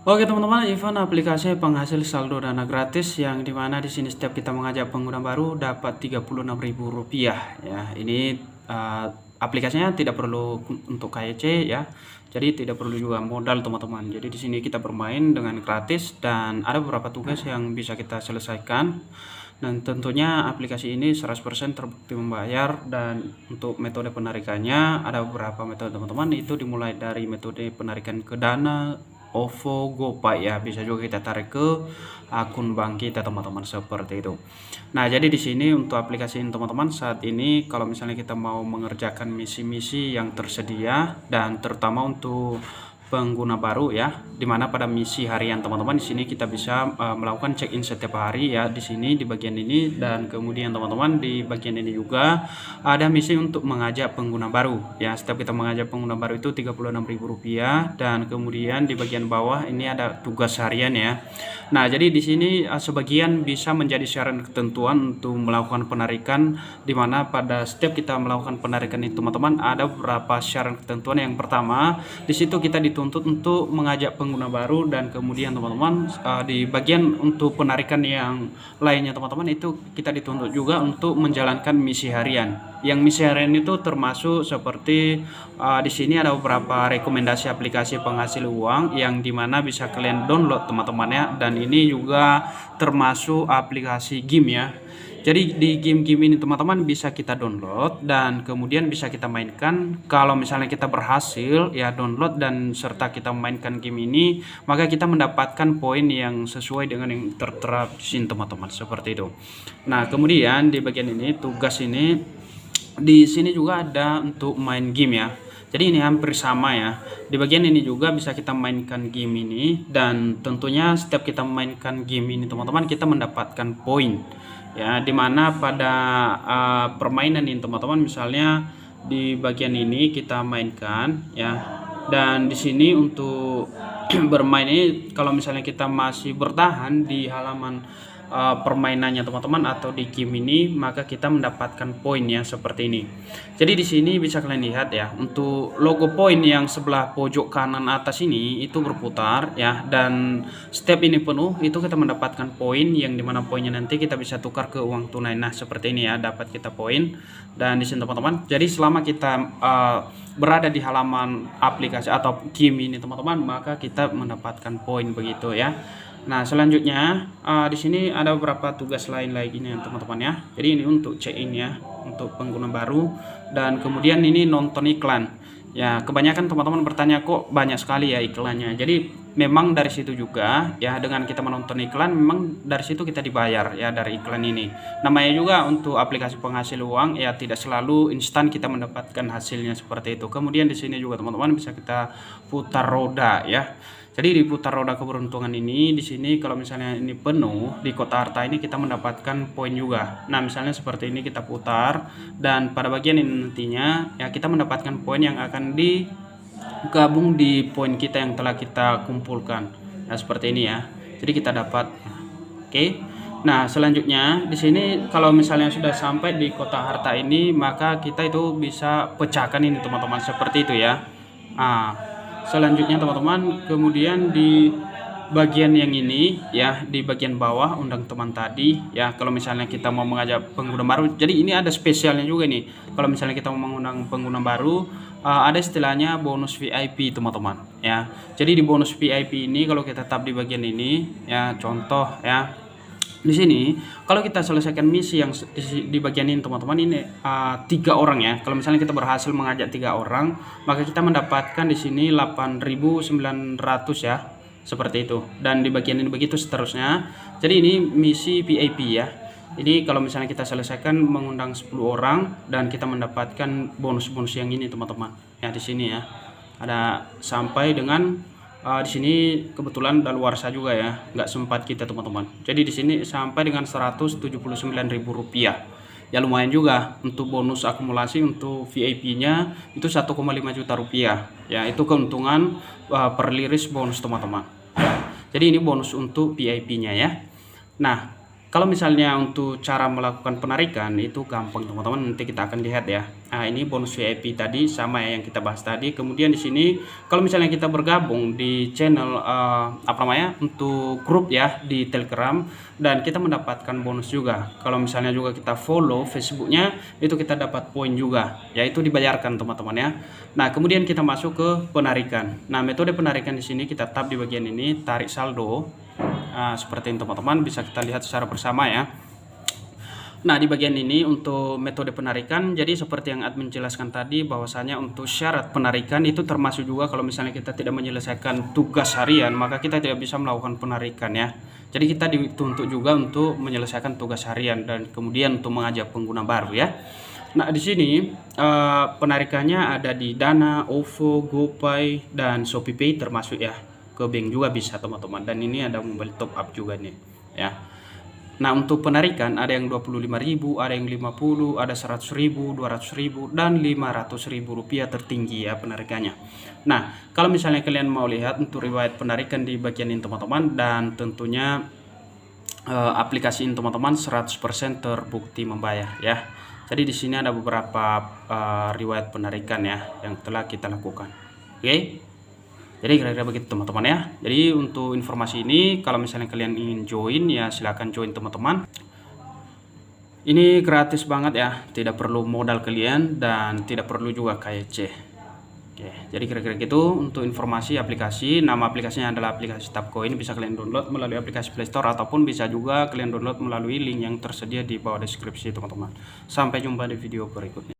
Oke teman-teman, Ivan aplikasi penghasil saldo dana gratis yang dimana di sini setiap kita mengajak pengguna baru dapat Rp36.000 ya. Ini aplikasinya tidak perlu untuk KYC ya. Jadi tidak perlu juga modal teman-teman. Jadi di sini kita bermain dengan gratis dan ada beberapa tugas yang bisa kita selesaikan. Dan tentunya aplikasi ini 100% terbukti membayar dan untuk metode penarikannya ada beberapa metode teman-teman. Itu dimulai dari metode penarikan ke Dana, OVO, GoPay ya, bisa juga kita tarik ke akun bank kita teman-teman seperti itu. Nah, jadi di sini untuk aplikasi ini teman-teman saat ini kalau misalnya kita mau mengerjakan misi-misi yang tersedia dan terutama untuk pengguna baru ya, dimana pada misi harian teman-teman di sini kita bisa melakukan check-in setiap hari ya di sini di bagian ini, dan kemudian teman-teman di bagian ini juga ada misi untuk mengajak pengguna baru ya. Setiap kita mengajak pengguna baru itu Rp36.000, dan kemudian di bagian bawah ini ada tugas harian ya. Nah, jadi di sini sebagian bisa menjadi syarat ketentuan untuk melakukan penarikan, dimana pada setiap kita melakukan penarikan itu teman-teman ada beberapa syarat ketentuan. Yang pertama, di situ kita dituntut untuk mengajak pengguna baru, dan kemudian teman-teman di bagian untuk penarikan yang lainnya teman-teman itu kita dituntut juga untuk menjalankan misi harian. Yang misi harian itu termasuk seperti di sini ada beberapa rekomendasi aplikasi penghasil uang yang dimana bisa kalian download teman-teman ya, dan ini juga termasuk aplikasi game ya. Jadi di game-game ini teman-teman bisa kita download dan kemudian bisa kita mainkan. Kalau misalnya kita berhasil ya download dan serta kita memainkan game ini, maka kita mendapatkan poin yang sesuai dengan yang tertera di sini teman-teman, seperti itu. Nah, kemudian di bagian ini tugas ini di sini juga ada untuk main game ya. Jadi ini hampir sama ya. Di bagian ini juga bisa kita mainkan game ini, dan tentunya setiap kita memainkan game ini teman-teman kita mendapatkan poin. Ya, dimana pada permainan ini teman-teman misalnya di bagian ini kita mainkan ya. Dan di sini untuk bermain ini kalau misalnya kita masih bertahan di halaman permainannya teman-teman atau di game ini, maka kita mendapatkan poin ya seperti ini. Jadi di sini bisa kalian lihat ya, untuk logo poin yang sebelah pojok kanan atas ini itu berputar ya, dan setiap ini penuh itu kita mendapatkan poin yang dimana poinnya nanti kita bisa tukar ke uang tunai. Nah, seperti ini ya, dapat kita poin. Dan di sini teman-teman, jadi selama kita berada di halaman aplikasi atau game ini teman-teman, maka kita mendapatkan poin begitu ya. Nah, selanjutnya di sini ada beberapa tugas lain lagi nih teman-teman ya. Jadi ini untuk check-in ya untuk pengguna baru, dan kemudian ini nonton iklan. Ya, kebanyakan teman-teman bertanya kok banyak sekali ya iklannya. Jadi memang dari situ juga ya, dengan kita menonton iklan memang dari situ kita dibayar ya dari iklan ini. Namanya juga untuk aplikasi penghasil uang ya, tidak selalu instan kita mendapatkan hasilnya seperti itu. Kemudian di sini juga teman-teman bisa kita putar roda ya. Jadi di putar roda keberuntungan ini, di sini kalau misalnya ini penuh di kota harta ini kita mendapatkan poin juga. Nah, misalnya seperti ini kita putar, dan pada bagian ini nantinya ya kita mendapatkan poin yang akan digabung di poin kita yang telah kita kumpulkan. Nah, seperti ini ya. Jadi kita dapat. Oke. Nah, selanjutnya di sini kalau misalnya sudah sampai di kota harta ini, maka kita itu bisa pecahkan ini teman-teman, seperti itu ya. Selanjutnya teman-teman, kemudian di bagian yang ini ya, di bagian bawah undang teman tadi ya, kalau misalnya kita mau mengajak pengguna baru, jadi ini ada spesialnya juga nih. Kalau misalnya kita mau mengundang pengguna baru, ada istilahnya bonus VIP teman-teman ya. Jadi di bonus VIP ini kalau kita tap di bagian ini ya, contoh ya, di sini kalau kita selesaikan misi yang di bagian ini teman-teman, ini 3 orang ya. Kalau misalnya kita berhasil mengajak 3 orang, maka kita mendapatkan di sini 8.900 ya, seperti itu. Dan di bagian ini begitu seterusnya. Jadi ini misi VIP ya. Ini kalau misalnya kita selesaikan mengundang 10 orang dan kita mendapatkan bonus-bonus yang ini teman-teman. Ya, di sini ya. Ada sampai dengan di sini kebetulan daluarsa juga ya, nggak sempat kita teman-teman. Jadi di sini sampai dengan Rp179.000 ya, lumayan juga untuk bonus akumulasi. Untuk VIP-nya itu 1,5 juta rupiah ya, itu keuntungan per liris bonus teman-teman ya. Jadi ini bonus untuk VIP-nya ya. Nah, Kalau misalnya untuk cara melakukan penarikan itu gampang teman-teman, nanti kita akan lihat ya. Nah, ini bonus VIP tadi sama ya yang kita bahas tadi. Kemudian di sini kalau misalnya kita bergabung di channel apa namanya untuk grup ya di Telegram, dan kita mendapatkan bonus juga. Kalau misalnya juga kita follow Facebooknya, itu kita dapat poin juga, yaitu dibayarkan teman-teman ya. Nah, kemudian kita masuk ke penarikan. Nah, metode penarikan di sini kita tap di bagian ini tarik saldo. Seperti ini teman-teman, bisa kita lihat secara bersama ya. Nah, di bagian ini untuk metode penarikan, jadi seperti yang admin jelaskan tadi, bahwasanya untuk syarat penarikan itu termasuk juga kalau misalnya kita tidak menyelesaikan tugas harian, maka kita tidak bisa melakukan penarikan ya. Jadi kita dituntut juga untuk menyelesaikan tugas harian dan kemudian untuk mengajak pengguna baru ya. Nah, di sini penarikannya ada di Dana, OVO, GoPay, dan ShopeePay termasuk ya. Ke bank juga bisa teman-teman, dan ini ada mobile top up juga nih ya. Nah, untuk penarikan ada yang 25.000, ada yang 50, ada 100.000, 200.000, dan 500.000 rupiah tertinggi ya penarikannya. Nah, kalau misalnya kalian mau lihat untuk riwayat penarikan di bagian ini teman-teman, dan tentunya aplikasi ini teman-teman 100% terbukti membayar ya. Jadi di sini ada beberapa riwayat penarikan ya yang telah kita lakukan. Oke. Jadi kira-kira begitu teman-teman ya. Jadi untuk informasi ini kalau misalnya kalian ingin join ya silahkan join teman-teman. Ini gratis banget ya, tidak perlu modal kalian dan tidak perlu juga KYC. Oke, jadi kira-kira gitu untuk informasi aplikasi. Nama aplikasinya adalah aplikasi Tapcoin, bisa kalian download melalui aplikasi Play Store ataupun bisa juga kalian download melalui link yang tersedia di bawah deskripsi teman-teman. Sampai jumpa di video berikutnya.